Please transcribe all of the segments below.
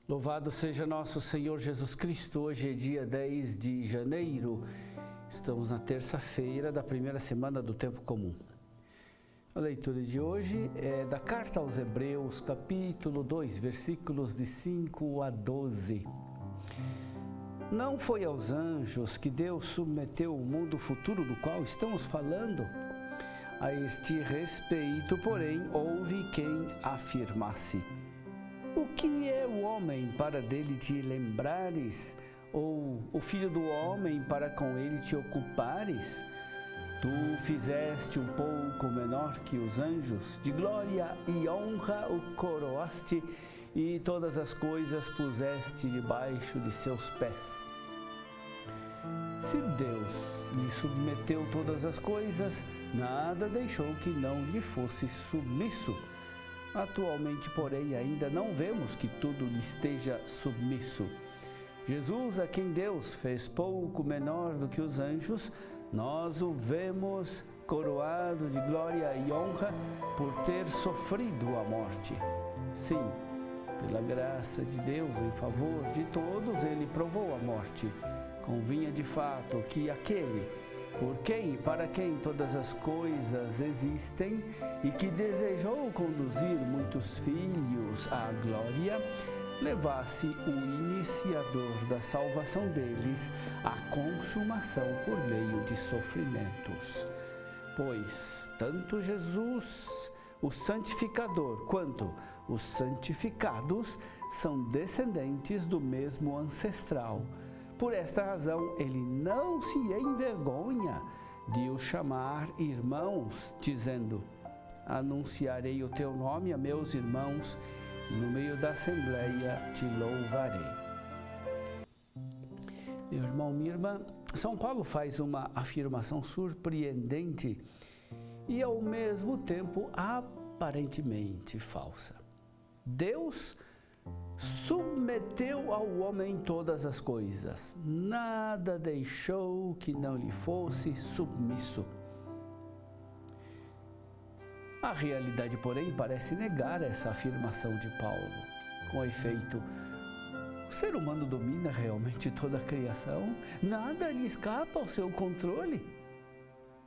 Louvado seja nosso Senhor Jesus Cristo. Hoje é dia 10 de janeiro. Estamos na terça-feira da primeira semana do Tempo Comum. A leitura de hoje é da Carta aos Hebreus, capítulo 2, versículos de 5 a 12. Não foi aos anjos que Deus submeteu o mundo futuro do qual estamos falando? A este respeito, porém, houve quem afirmasse: o que é o homem para dele te lembrares? Ou o filho do homem para com ele te ocupares? Tu fizeste um pouco menor que os anjos, de glória e honra o coroaste, e todas as coisas puseste debaixo de seus pés. Se Deus lhe submeteu todas as coisas, nada deixou que não lhe fosse submisso. Atualmente, porém, ainda não vemos que tudo lhe esteja submisso. Jesus, a quem Deus fez pouco menor do que os anjos, nós o vemos coroado de glória e honra por ter sofrido a morte. Sim, pela graça de Deus em favor de todos, ele provou a morte. Convinha de fato que aquele por quem e para quem todas as coisas existem e que desejou conduzir muitos filhos à glória, levasse o iniciador da salvação deles à consumação por meio de sofrimentos. Pois tanto Jesus, o santificador, quanto os santificados são descendentes do mesmo ancestral. Por esta razão, ele não se envergonha de os chamar irmãos, dizendo: anunciarei o teu nome a meus irmãos, e no meio da assembleia te louvarei. Meu irmão, minha irmã, São Paulo faz uma afirmação surpreendente e ao mesmo tempo aparentemente falsa. Deus submeteu ao homem todas as coisas, nada deixou que não lhe fosse submisso. A realidade, porém, parece negar essa afirmação de Paulo. Com efeito, o ser humano domina realmente toda a criação, nada lhe escapa ao seu controle.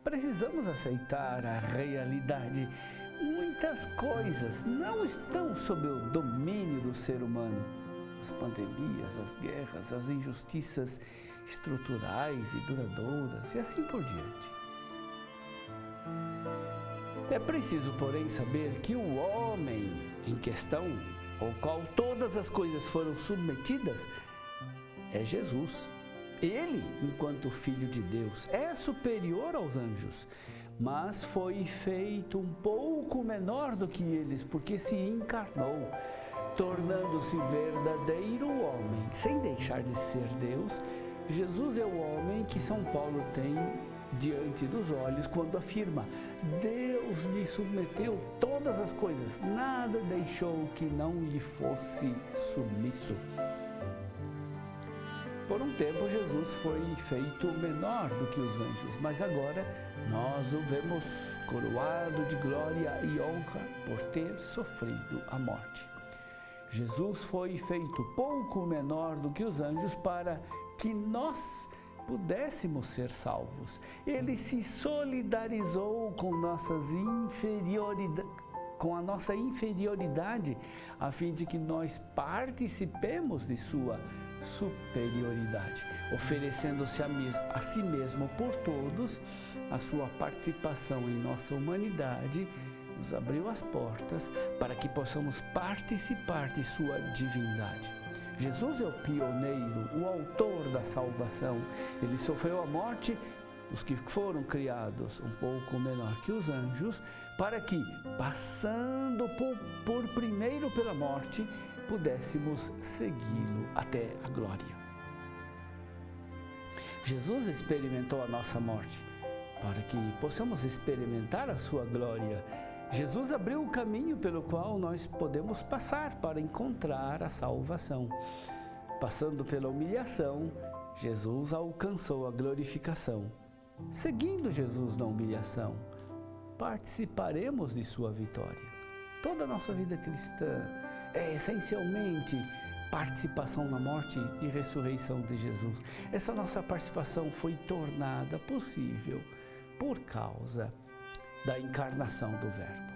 Precisamos aceitar a realidade. Muitas coisas não estão sob o domínio do ser humano. As pandemias, as guerras, as injustiças estruturais e duradouras e assim por diante. É preciso, porém, saber que o homem em questão, ao qual todas as coisas foram submetidas, é Jesus. Ele, enquanto Filho de Deus, é superior aos anjos, mas foi feito um pouco menor do que eles, porque se encarnou, tornando-se verdadeiro homem. Sem deixar de ser Deus, Jesus é o homem que São Paulo tem diante dos olhos quando afirma: Deus lhe submeteu todas as coisas, nada deixou que não lhe fosse submisso. Por um tempo, Jesus foi feito menor do que os anjos, mas agora nós o vemos coroado de glória e honra por ter sofrido a morte. Jesus foi feito pouco menor do que os anjos para que nós pudéssemos ser salvos. Ele se solidarizou com a nossa inferioridade, a fim de que nós participemos de sua superioridade, oferecendo-se a si mesmo por todos. A sua participação em nossa humanidade nos abriu as portas para que possamos participar de sua divindade. Jesus é o pioneiro, o autor da salvação. Ele sofreu a morte dos que foram criados um pouco menor que os anjos, para que, passando por primeiro pela morte, pudéssemos segui-lo até a glória. Jesus experimentou a nossa morte, para que possamos experimentar a sua glória. Jesus abriu o caminho pelo qual nós podemos passar para encontrar a salvação. Passando pela humilhação, Jesus alcançou a glorificação. Seguindo Jesus na humilhação, participaremos de sua vitória. Toda a nossa vida cristã é essencialmente participação na morte e ressurreição de Jesus. Essa nossa participação foi tornada possível por causa da encarnação do Verbo.